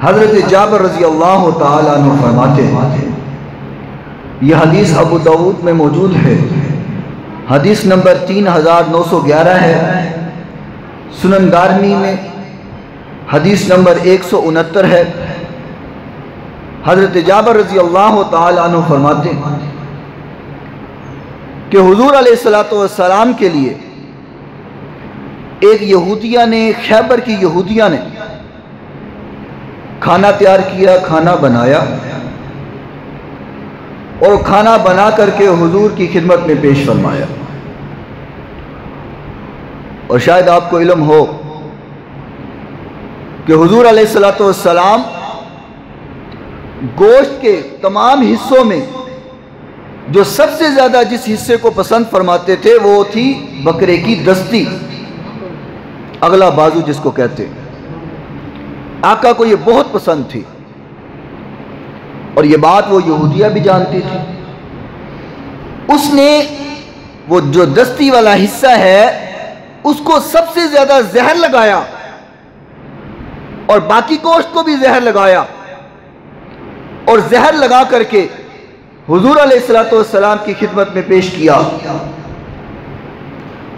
حضرت جابر رضی اللہ تعالیٰ عنہ فرماتے ہیں، یہ حدیث ابو داؤد میں موجود ہے، حدیث نمبر 3911 ہے، سنن دارمی میں حدیث نمبر 169 ہے۔ حضرت جابر رضی اللہ تعالیٰ عنہ فرماتے ہیں کہ حضور علیہ السلام کے لیے ایک یہودیہ نے، خیبر کی یہودیہ نے کھانا تیار کیا، کھانا بنایا اور کھانا بنا کر کے حضور کی خدمت میں پیش فرمایا۔ اور شاید آپ کو علم ہو کہ حضور علیہ السلام گوشت کے تمام حصوں میں جو سب سے زیادہ جس حصے کو پسند فرماتے تھے وہ تھی بکرے کی دستی، اگلا بازو جس کو کہتے ہیں۔ آقا کو یہ بہت پسند تھی اور یہ بات وہ یہودیہ بھی جانتی تھی۔ اس نے وہ جو دستی والا حصہ ہے اس کو سب سے زیادہ زہر لگایا اور باقی گوشت کو بھی زہر لگایا، اور زہر لگا کر کے حضور علیہ السلام کی خدمت میں پیش کیا۔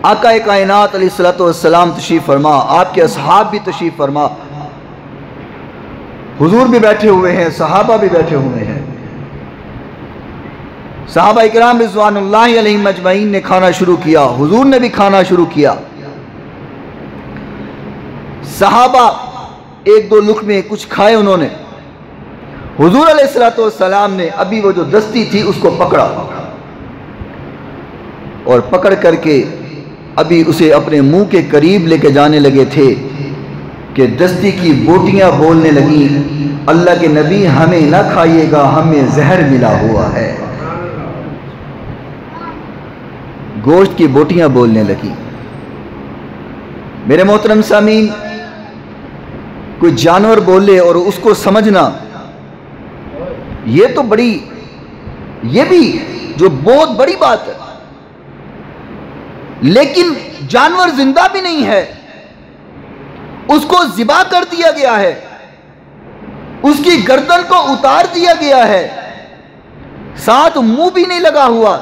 آقا کائنات علیہ السلام تشریف فرما، آپ کے اصحاب بھی تشریف فرما، حضور بھی بیٹھے ہوئے ہیں، صحابہ بھی بیٹھے ہوئے ہیں۔ صحابہ اکرام رضوان اللہ علیہم اجمعین نے کھانا شروع کیا، حضور نے بھی کھانا شروع کیا۔ صحابہ ایک دو لقمے کچھ کھائے انہوں نے، حضور علیہ السلام نے ابھی وہ جو دستی تھی اس کو پکڑا اور پکڑ کر کے ابھی اسے اپنے منہ کے قریب لے کے جانے لگے تھے کہ دستی کی بوٹیاں بولنے لگیں، اللہ کے نبی ہمیں نہ کھائیے گا، ہمیں زہر ملا ہوا ہے۔ گوشت کی بوٹیاں بولنے لگی۔ میرے محترم سامعین، کوئی جانور بولے اور اس کو سمجھنا، یہ بھی جو بہت بڑی بات ہے، لیکن جانور زندہ بھی نہیں ہے، اس کو ذبح کر دیا گیا ہے، اس کی گردن کو اتار دیا گیا ہے، ساتھ منہ بھی نہیں لگا ہوا،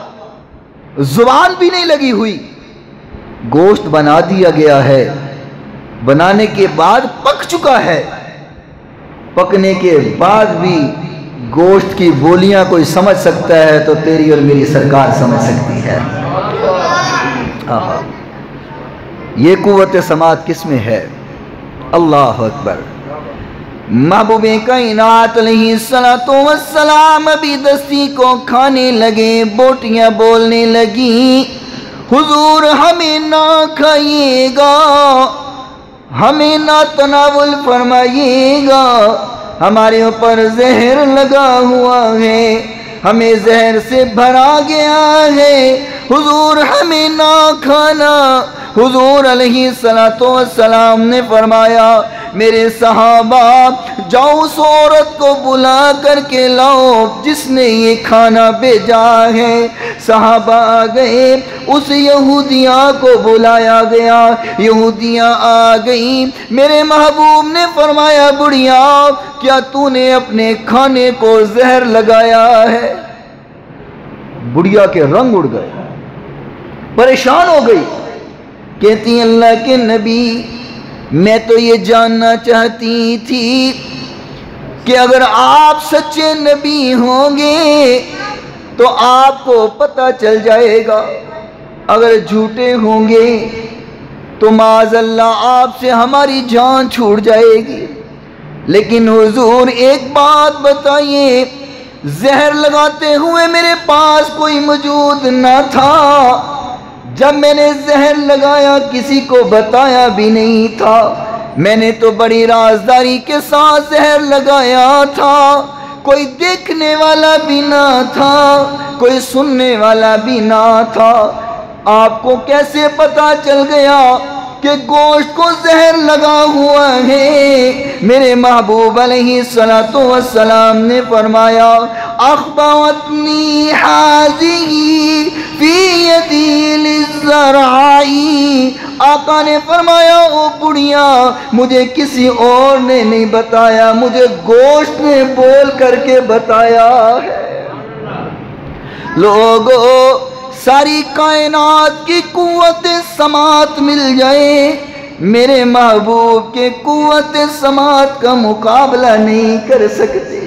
زبان بھی نہیں لگی ہوئی، گوشت بنا دیا گیا ہے، بنانے کے بعد پک چکا ہے، پکنے کے بعد بھی گوشت کی بولیاں کوئی سمجھ سکتا ہے تو تیری اور میری سرکار سمجھ سکتی ہے۔ یہ قوت سماعت کس میں ہے؟ اللہ اکبر۔ محبوب کائنات علیہ السلام ابھی دستی کو کھانے لگے، بوٹیاں بولنے لگیں، حضور ہمیں نہ کھائیے گا، ہمیں نہ تناول فرمائیے گا، ہمارے اوپر زہر لگا ہوا ہے، ہمیں زہر سے بھرا گیا ہے، حضور ہمیں نہ کھانا۔ حضور علیہ السلام نے فرمایا، میرے صحابہ جاؤ اس عورت کو بلا کر کے لاؤ جس نے یہ کھانا بھیجا ہے۔ صحابہ آ گئے، اس یہودیہ کو بلایا گیا، یہودیاں آ گئیں، میرے محبوب نے فرمایا، بڑھیا کیا تو نے اپنے کھانے کو زہر لگایا ہے؟ بڑھیا کے رنگ اڑ گئے، پریشان ہو گئی، کہتی اللہ کے نبی میں تو یہ جاننا چاہتی تھی کہ اگر آپ سچے نبی ہوں گے تو آپ کو پتہ چل جائے گا، اگر جھوٹے ہوں گے تو معاذ اللہ آپ سے ہماری جان چھوٹ جائے گی۔ لیکن حضور ایک بات بتائیے، زہر لگاتے ہوئے میرے پاس کوئی موجود نہ تھا، جب میں نے زہر لگایا کسی کو بتایا بھی نہیں تھا، میں نے تو بڑی رازداری کے ساتھ زہر لگایا تھا، کوئی دیکھنے والا بھی نہ تھا، کوئی سننے والا بھی نہ تھا، آپ کو کیسے پتا چل گیا؟ کہ گوشت کو زہر لگا ہوا ہے، میرے محبوب علیہ السلام نے فرمایا اخبرتنی حاذی فی یدی للزرعی، آقا نے فرمایا او بڑھیا مجھے کسی اور نے نہیں بتایا، مجھے گوشت نے بول کر کے بتایا ہے۔ لوگو ساری کائنات کی قوت سماعت مل جائے، میرے محبوب کے قوت سماعت کا مقابلہ نہیں کر سکتے۔